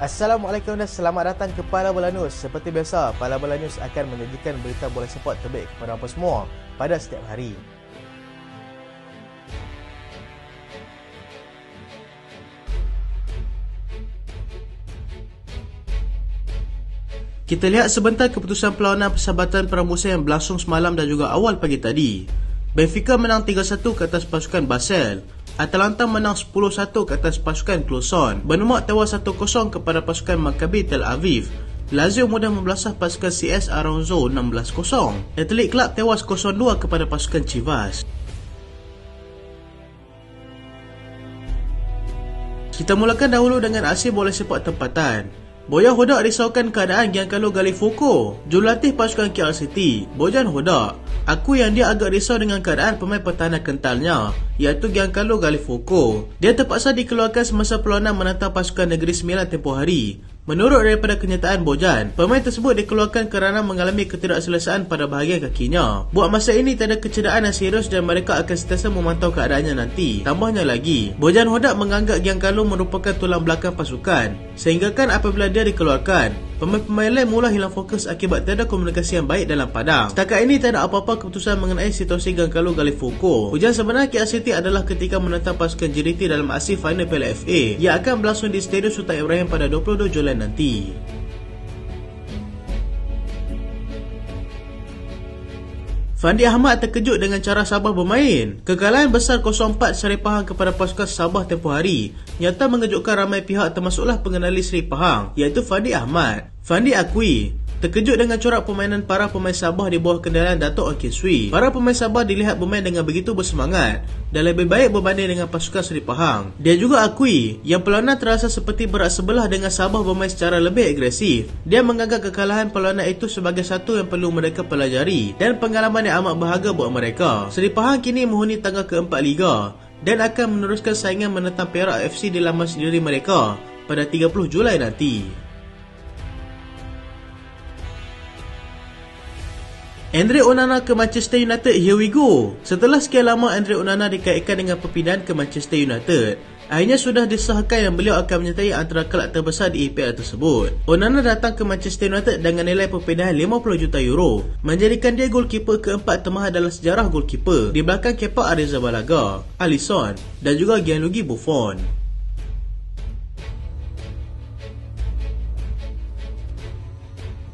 Assalamualaikum dan selamat datang ke Pala Bola News. Seperti biasa, Pala Bola News akan menyajikan berita bola sepak terbaik kepada anda semua pada setiap hari. Kita lihat sebentar keputusan perlawanan persahabatan pramusim yang berlangsung semalam dan juga awal pagi tadi. Benfica menang 3-1 ke atas pasukan Basel. Atalanta menang 10-1 ke atas pasukan Cluson. Bournemouth tewas 1-0 kepada pasukan Maccabi Tel Aviv. Lazio mudah membelasah pasukan CS Arounzo 16-0. Athletic Club tewas 0-2 kepada pasukan Chivas. Kita mulakan dahulu dengan aksi bola sepak tempatan. Boyan Hodak risaukan keadaan Giancarlo Gallifuoco, jurulatih pasukan KL City. Boyan Hodak aku yang dia agak risau dengan keadaan pemain pertahanan kentalnya, iaitu Giancarlo Gallifuoco. Dia terpaksa dikeluarkan semasa perlawanan menantang pasukan Negeri Sembilan tempoh hari. Menurut daripada kenyataan Bojan, pemain tersebut dikeluarkan kerana mengalami ketidakselesaan pada bahagian kakinya. Buat masa ini tak ada kecederaan yang serius dan mereka akan sentiasa memantau keadaannya nanti. Tambahnya lagi, Bojan Hodak menganggap Giancarlo merupakan tulang belakang pasukan, sehinggakan apabila dia dikeluarkan, pemain-pemain lain mula hilang fokus akibat tiada komunikasi yang baik dalam padang. Setakat ini tak ada apa-apa keputusan mengenai situasi Giancarlo Gallifuoco. Hujan sebenar KL City adalah ketika menentang pasukan JDT dalam aksi final Piala FA yang akan berlangsung di Stadium Sultan Ibrahim pada 22 Julai nanti. Fandi Ahmad terkejut dengan cara Sabah bermain. Kekalahan besar 0-4 Seri Pahang kepada pasukan Sabah tempoh hari nyata mengejutkan ramai pihak termasuklah pengenali Seri Pahang, iaitu Fandi Ahmad. Fandi akui terkejut dengan corak permainan para pemain Sabah di bawah kendalian Dato' Ong Kin Swee. Para pemain Sabah dilihat bermain dengan begitu bersemangat dan lebih baik berbanding dengan pasukan Seri Pahang. Dia juga akui yang perlawanan terasa seperti berat sebelah dengan Sabah bermain secara lebih agresif. Dia menganggap kekalahan perlawanan itu sebagai satu yang perlu mereka pelajari dan pengalaman yang amat berharga buat mereka. Seri Pahang kini menghuni tangga keempat Liga dan akan meneruskan saingan menentang Perak FC di laman sendiri mereka pada 30 Julai nanti. Andre Onana ke Manchester United, here we go. Setelah sekian lama Andre Onana dikaitkan dengan perpindahan ke Manchester United, akhirnya sudah disahkan yang beliau akan menyertai antara kelab terbesar di EPL tersebut. Onana datang ke Manchester United dengan nilai perpindahan 50 juta euro, menjadikan dia goalkeeper keempat termahal dalam sejarah goalkeeper di belakang Kepa Arrizabalaga, Alisson dan juga Gianluigi Buffon.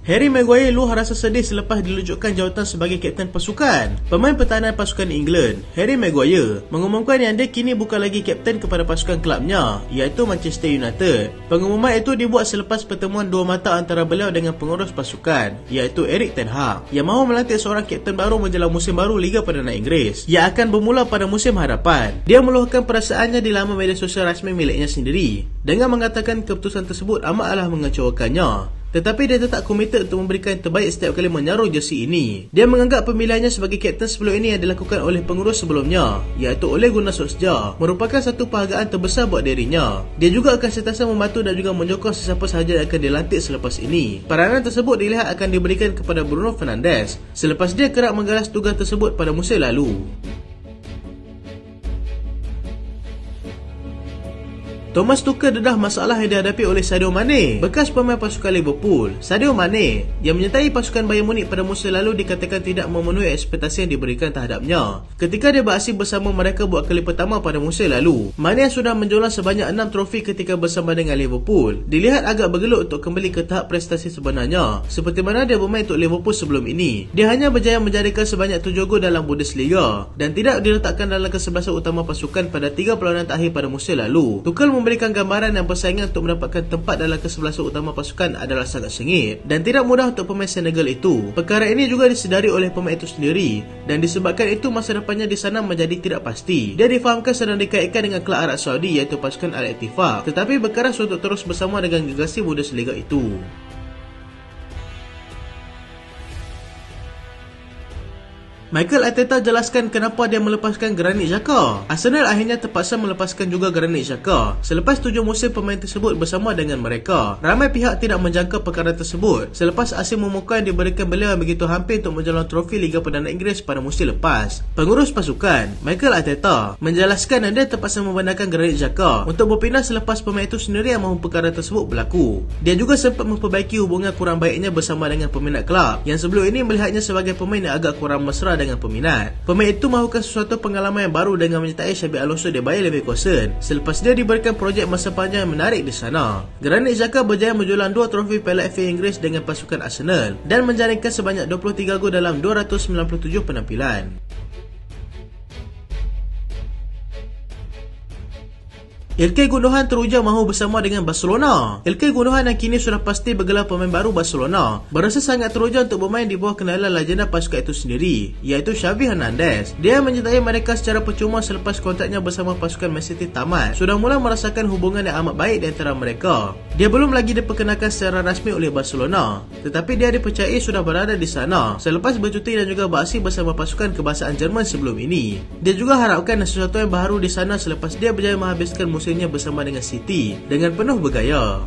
Harry Maguire luar rasa sedih selepas dilucutkan jawatan sebagai kapten pasukan. Pemain pertahanan pasukan England, Harry Maguire, mengumumkan yang dia kini bukan lagi kapten kepada pasukan kelabnya, iaitu Manchester United. Pengumuman itu dibuat selepas pertemuan dua mata antara beliau dengan pengurus pasukan, iaitu Erik ten Hag, yang mahu melantik seorang kapten baru menjelang musim baru Liga Perdana Inggeris, yang akan bermula pada musim hadapan. Dia meluahkan perasaannya di laman media sosial rasmi miliknya sendiri, dengan mengatakan keputusan tersebut amatlah mengecewakannya. Tetapi dia tetap komited untuk memberikan yang terbaik setiap kali menyaruh jersey ini. Dia menganggap pemilihannya sebagai kapten sebelum ini yang dilakukan oleh pengurus sebelumnya, iaitu Ole Gunnar Solskjaer, merupakan satu penghargaan terbesar buat dirinya. Dia juga akan sentiasa membantu dan juga menyokong sesiapa sahaja yang akan dilantik selepas ini. Peranan tersebut dilihat akan diberikan kepada Bruno Fernandes selepas dia kerap menggalas tugas tersebut pada musim lalu. Thomas Tuchel dedah masalah yang dihadapi oleh Sadio Mane, bekas pemain pasukan Liverpool. Sadio Mane yang menyertai pasukan Bayern Munich pada musim lalu dikatakan tidak memenuhi ekspektasi yang diberikan terhadapnya ketika dia beraksi bersama mereka buat kali pertama pada musim lalu. Mane yang sudah menjulang sebanyak 6 trofi ketika bersama dengan Liverpool dilihat agak bergelut untuk kembali ke tahap prestasi sebenarnya seperti mana dia bermain untuk Liverpool sebelum ini. Dia hanya berjaya menjadikan sebanyak 7 gol dalam Bundesliga dan tidak diletakkan dalam kesebelasan utama pasukan pada 3 perlawanan terakhir pada musim lalu. Tuchel memberikan gambaran yang persaingan untuk mendapatkan tempat dalam kesebelasan utama pasukan adalah sangat sengit dan tidak mudah untuk pemain Senegal itu. Perkara ini juga disedari oleh pemain itu sendiri dan disebabkan itu masa depannya di sana menjadi tidak pasti. Dia difahamkan sedang dikaitkan dengan kelab Arab Saudi iaitu pasukan Al-Ettifaq, tetapi berkeras untuk terus bersama dengan gegasi Bundesliga itu. Mikel Arteta jelaskan kenapa dia melepaskan Granit Xhaka. Arsenal akhirnya terpaksa melepaskan juga Granit Xhaka selepas 7 musim pemain tersebut bersama dengan mereka. Ramai pihak tidak menjangka perkara tersebut selepas Asim Mumuka diberikan beliau yang begitu hampir untuk menjalankan trofi Liga Perdana Inggeris pada musim lepas. Pengurus pasukan, Mikel Arteta, menjelaskan dia terpaksa membenarkan Granit Xhaka untuk berpindah selepas pemain itu sendiri yang mahu perkara tersebut berlaku. Dia juga sempat memperbaiki hubungan kurang baiknya bersama dengan peminat kelab yang sebelum ini melihatnya sebagai pemain yang agak kurang mesra dengan peminat. Pemain itu mahukan sesuatu pengalaman yang baru dengan menyertai Xabi Alonso di Bayer Leverkusen selepas dia diberikan projek masa panjang yang menarik di sana. Granit Xhaka berjaya menjulang 2 trofi Piala FA Inggeris dengan pasukan Arsenal dan menjaringkan sebanyak 23 gol dalam 297 penampilan. Ilkay Gundogan teruja mahu bersama dengan Barcelona. Ilkay Gundogan yang kini sudah pasti bergelar pemain baru Barcelona berasa sangat teruja untuk bermain di bawah kendali legenda pasukan itu sendiri, iaitu Xavi Hernandez. Dia menyertai mereka secara percuma selepas kontraknya bersama pasukan Man City tamat. Sudah mula merasakan hubungan yang amat baik di antara mereka. Dia belum lagi diperkenalkan secara rasmi oleh Barcelona, tetapi dia dipercayai sudah berada di sana selepas bercuti dan juga beraksi bersama pasukan kebangsaan Jerman sebelum ini. Dia juga harapkan sesuatu yang baru di sana selepas dia berjaya menghabiskan musimnya bersama dengan City dengan penuh bergaya.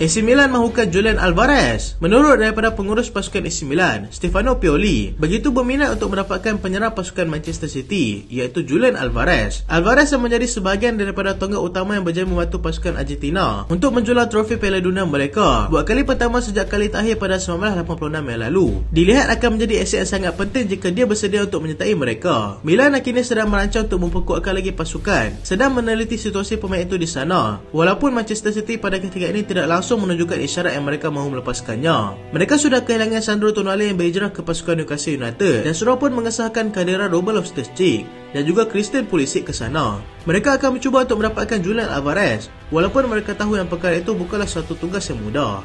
AC Milan mahukan Julian Alvarez. Menurut daripada pengurus pasukan AC Milan, Stefano Pioli, begitu berminat untuk mendapatkan penyerang pasukan Manchester City, iaitu Julian Alvarez. Alvarez yang menjadi sebahagian daripada tonggak utama yang berjaya membantu pasukan Argentina untuk menjual trofi Piala Dunia mereka buat kali pertama sejak kali terakhir pada 1986 yang lalu. Dilihat akan menjadi aset yang sangat penting jika dia bersedia untuk menyertai mereka. Milan akhirnya sedang merancang untuk memperkuatkan lagi pasukan, sedang meneliti situasi pemain itu di sana, walaupun Manchester City pada ketika ini tidak langsung menunjukkan isyarat yang mereka mahu melepaskannya. Mereka sudah kehilangan Sandro Tonali yang berhijrah ke pasukan Newcastle United dan sudah pun mengesahkan kehadiran Robert Loftus-Cheek dan juga Christian Pulisic ke sana. Mereka akan mencuba untuk mendapatkan Julian Alvarez walaupun mereka tahu yang perkara itu bukanlah suatu tugas yang mudah.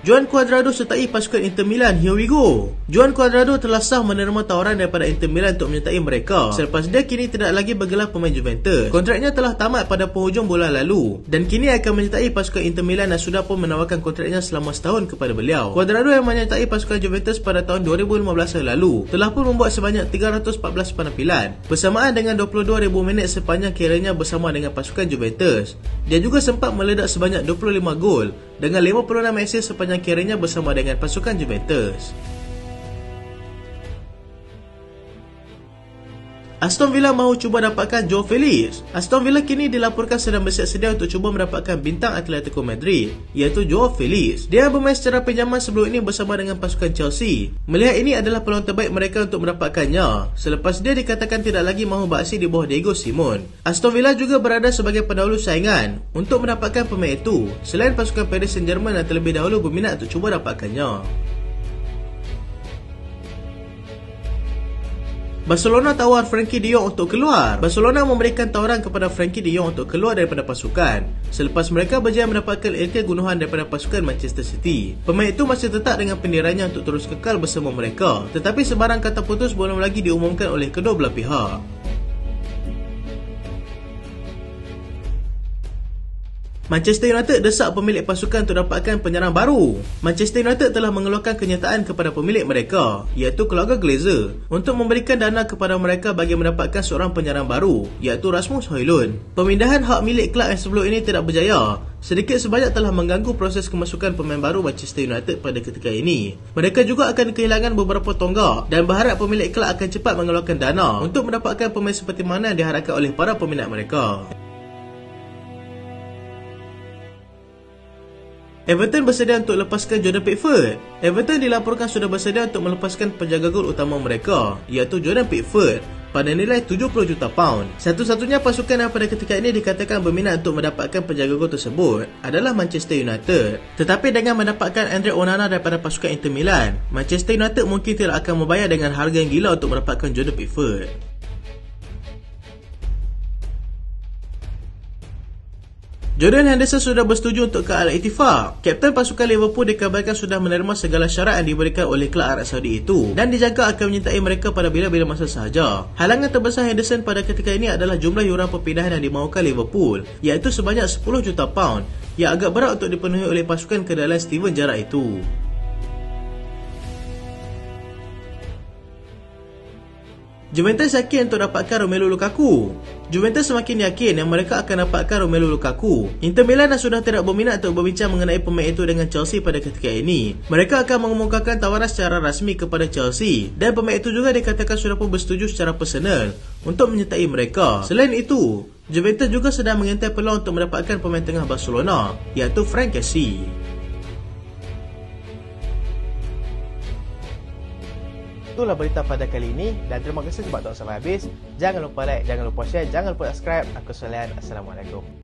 Joan Cuadrado sertai pasukan Inter Milan. Here we go. Joan Cuadrado telah sah menerima tawaran daripada Inter Milan untuk menyertai mereka selepas dia kini tidak lagi bergelar pemain Juventus. Kontraknya telah tamat pada penghujung bulan lalu dan kini akan menyertai pasukan Inter Milan dan sudah pun menawarkan kontraknya selama setahun kepada beliau. Cuadrado yang menyertai pasukan Juventus pada tahun 2015 lalu telah pun membuat sebanyak 314 penampilan bersamaan dengan 22,000 minit sepanjang karirnya bersama dengan pasukan Juventus. Dia juga sempat meledak sebanyak 25 gol dengan 56 assist sepanjang karirnya bersama dengan pasukan Juventus. Aston Villa mahu cuba dapatkan Joao Felix. Aston Villa kini dilaporkan sedang bersiap sedia untuk cuba mendapatkan bintang Atletico Madrid, iaitu Joao Felix. Dia bermain secara pinjaman sebelum ini bersama dengan pasukan Chelsea. Melihat ini adalah peluang terbaik mereka untuk mendapatkannya selepas dia dikatakan tidak lagi mahu beraksi di bawah Diego Simon. Aston Villa juga berada sebagai pendahulu saingan untuk mendapatkan pemain itu, selain pasukan Paris Saint-Germain yang terlebih dahulu berminat untuk cuba dapatkannya. Barcelona tawar Frenkie de Jong untuk keluar. Barcelona memberikan tawaran kepada Frenkie de Jong untuk keluar daripada pasukan selepas mereka berjaya mendapatkan Ilkay Gundogan daripada pasukan Manchester City. Pemain itu masih tetap dengan pendiriannya untuk terus kekal bersama mereka, tetapi sebarang kata putus belum lagi diumumkan oleh kedua belah pihak. Manchester United desak pemilik pasukan untuk dapatkan penyerang baru. Manchester United telah mengeluarkan kenyataan kepada pemilik mereka, iaitu keluarga Glazer, untuk memberikan dana kepada mereka bagi mendapatkan seorang penyerang baru, iaitu Rasmus Højlund. Pemindahan hak milik kelab yang sebelum ini tidak berjaya sedikit sebanyak telah mengganggu proses kemasukan pemain baru Manchester United pada ketika ini. Mereka juga akan kehilangan beberapa tonggak dan berharap pemilik kelab akan cepat mengeluarkan dana untuk mendapatkan pemain seperti mana yang diharapkan oleh para peminat mereka. Everton bersedia untuk lepaskan Jordan Pickford. Everton dilaporkan sudah bersedia untuk melepaskan penjaga gol utama mereka, iaitu Jordan Pickford, pada nilai 70 juta pound. Satu-satunya pasukan yang pada ketika ini dikatakan berminat untuk mendapatkan penjaga gol tersebut adalah Manchester United. Tetapi dengan mendapatkan Andre Onana daripada pasukan Inter Milan, Manchester United mungkin tidak akan membayar dengan harga yang gila untuk mendapatkan Jordan Pickford. Jordan Henderson sudah bersetuju untuk ke Al-Ittifaq. Kapten pasukan Liverpool dikabarkan sudah menerima segala syarat yang diberikan oleh kelab Arab Saudi itu dan dijangka akan menyertai mereka pada bila-bila masa sahaja. Halangan terbesar Henderson pada ketika ini adalah jumlah yuran perpindahan yang dimaukan Liverpool, iaitu sebanyak 10 juta pound, yang agak berat untuk dipenuhi oleh pasukan kedalan Steven Gerrard itu. Juventus yakin untuk dapatkan Romelu Lukaku. Juventus semakin yakin yang mereka akan dapatkan Romelu Lukaku. Inter Milan dah sudah tidak berminat untuk berbincang mengenai pemain itu dengan Chelsea pada ketika ini. Mereka akan mengumumkan tawaran secara rasmi kepada Chelsea dan pemain itu juga dikatakan sudah pun bersetuju secara personal untuk menyertai mereka. Selain itu, Juventus juga sedang mengintai peluang untuk mendapatkan pemain tengah Barcelona, iaitu Franck Kessie. Itulah berita pada kali ini dan terima kasih sebab tonton sampai habis. Jangan lupa like, jangan lupa share, jangan lupa subscribe. Aku Solian. Assalamualaikum.